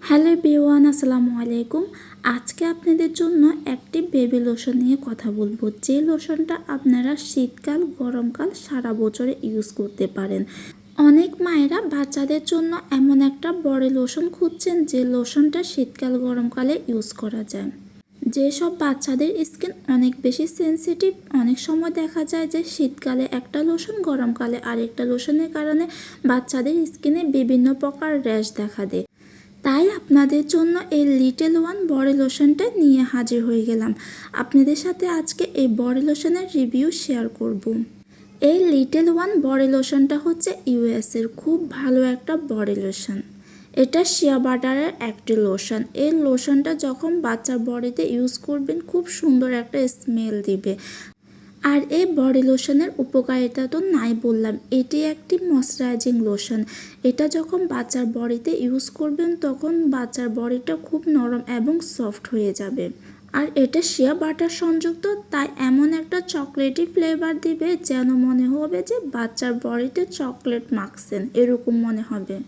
Hello everyone, আসসালামু আলাইকুম। আজকে আপনাদের জন্য একটি বেবি লোশন নিয়ে কথা বলবো, যে লোশনটা আপনারা শীতকাল গরমকাল সারা বছরে ইউজ করতে পারেন। অনেক মায়েরা বাচ্চাদের জন্য এমন একটা বডি লোশন খুঁজছেন যে লোশনটা শীতকাল গরমকালে ইউজ করা যায়। যেসব বাচ্চাদের স্কিন অনেক বেশি সেন্সিটিভ, অনেক সময় দেখা যায় যে শীতকালে একটা লোশন গরমকালে আরেকটা লোশনের কারণে বাচ্চাদের স্কিনে বিভিন্ন প্রকার র্যাশ দেখা দেয়। তাই আপনাদের জন্য এই লিটল ওয়ান বডি লোশনটা নিয়ে হাজির হয়ে গেলাম। আপনাদের সাথে আজকে এই বডি লোশনের রিভিউ শেয়ার করব। এই লিটল ওয়ান বডি লোশনটা হচ্ছে ইউএসের খুব ভালো একটা বডি লোশন। এটা শিয়া বাটারের একটি লোশন। এই লোশনটা যখন বাচ্চার বডিতে ইউজ করবেন খুব সুন্দর একটা স্মেল দিবে। আর এই বডি লোশনের উপকারিতা তো নাই বললাম, এটি একটি ময়শ্চারাইজিং লোশন। এটা যখন বাচ্চার বডিতে ইউজ করবেন তখন বাচ্চার বডিটা খুব নরম এবং সফট হয়ে যাবে। আর এটা শিয়া বাটার সংযুক্ত, তাই এমন একটা চকলেটি ফ্লেভার দিবে যেন মনে হবে যে বাচ্চার বডিতে চকলেট মাখছেন, এরকম মনে হবে।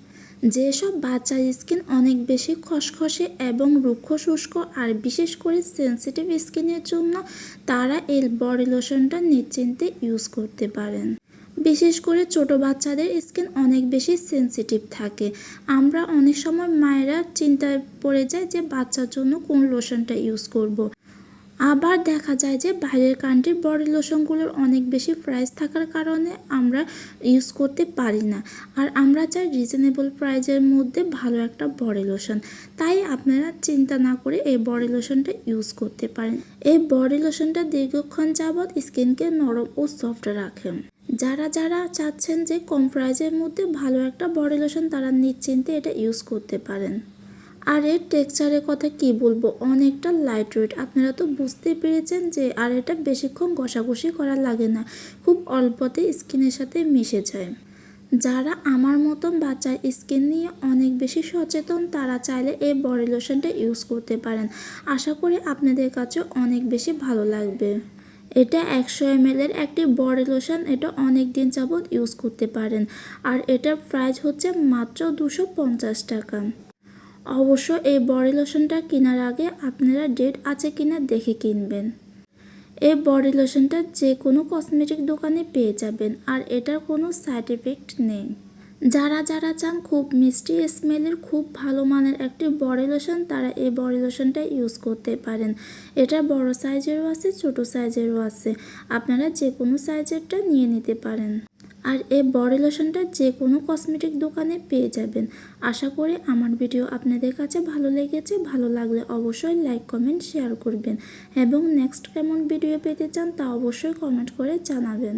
যেসব বাচ্চার স্কিন অনেক বেশি খসখসে এবং রুক্ষ শুষ্ক আর বিশেষ করে সেন্সিটিভ স্কিনের জন্য তারা এই বডি লোশনটা নিশ্চিন্তে ইউজ করতে পারেন। বিশেষ করে ছোট বাচ্চাদের স্কিন অনেক বেশি সেন্সিটিভ থাকে। আমরা অনেক সময় মায়েরা চিন্তায় পড়ে যায় যে বাচ্চার জন্য কোন লোশনটা ইউজ করব। আবার দেখা যায় যে বাইরের কান্ট্রির বডি লোশনগুলোর অনেক বেশি প্রাইস থাকার কারণে আমরা ইউজ করতে পারি না। আর আমরা চাই রিজনেবল প্রাইজের মধ্যে ভালো একটা বডি লোশন। তাই আপনারা চিন্তা না করে এই বডি লোশনটা ইউজ করতে পারেন। এই বডি লোশনটা দীর্ঘক্ষণ যাবৎ স্কিনকে নরম ও সফট রাখে। যারা চাচ্ছেন যে কম প্রাইজের মধ্যে ভালো একটা বডি লোশন, তারা নিশ্চিন্তে এটা ইউজ করতে পারেন। আর এর টেক্সচারের কথা কি বলবো, অনেকটা লাইট ওয়েট। আপনারা তো বুঝতেই পেরেছেন যে আর এটা বেশিক্ষণ ঘষাঘষি করা লাগে না, খুব অল্পতে স্কিনের সাথে মিশে যায়। যারা আমার মতন বাচ্চার স্কিন নিয়ে অনেক বেশি সচেতন, তারা চাইলে এই বডি লোশনটা ইউজ করতে পারেন। আশা করি আপনাদের কাছে অনেক বেশি ভালো লাগবে। এটা 100 ml এর একটি বডি লোশন। এটা অনেক দিন যাবৎ ইউজ করতে পারেন। আর এটার প্রাইস হচ্ছে মাত্র 250 টাকা। অবশ্য এই বডি লোশনটা কেনার আগে আপনারা ডেট আছে কিনা দেখে কিনবেন। এই বডি লোশনটা যে কোনো কসমেটিক দোকানে পেয়ে যাবেন আর এটার কোনো সাইড এফেক্ট নেই। যারা চান খুব মিষ্টি স্মেলের খুব ভালো মানের একটি বডি লোশন, তারা এই বডি লোশনটা ইউজ করতে পারেন। এটা বড় সাইজেরও আছে, ছোট সাইজেরও আছে। আপনারা যে কোনো সাইজেরটা নিয়ে নিতে পারেন। আর এই বডি লোশনটা যে কোনো কসমেটিক দোকানে পেয়ে যাবেন। আশা করি আমার ভিডিও আপনাদের কাছে ভালো লেগেছে। ভালো লাগলে অবশ্যই লাইক কমেন্ট শেয়ার করবেন এবং নেক্সট কেমন ভিডিও পেতে চান তা অবশ্যই কমেন্ট করে জানাবেন।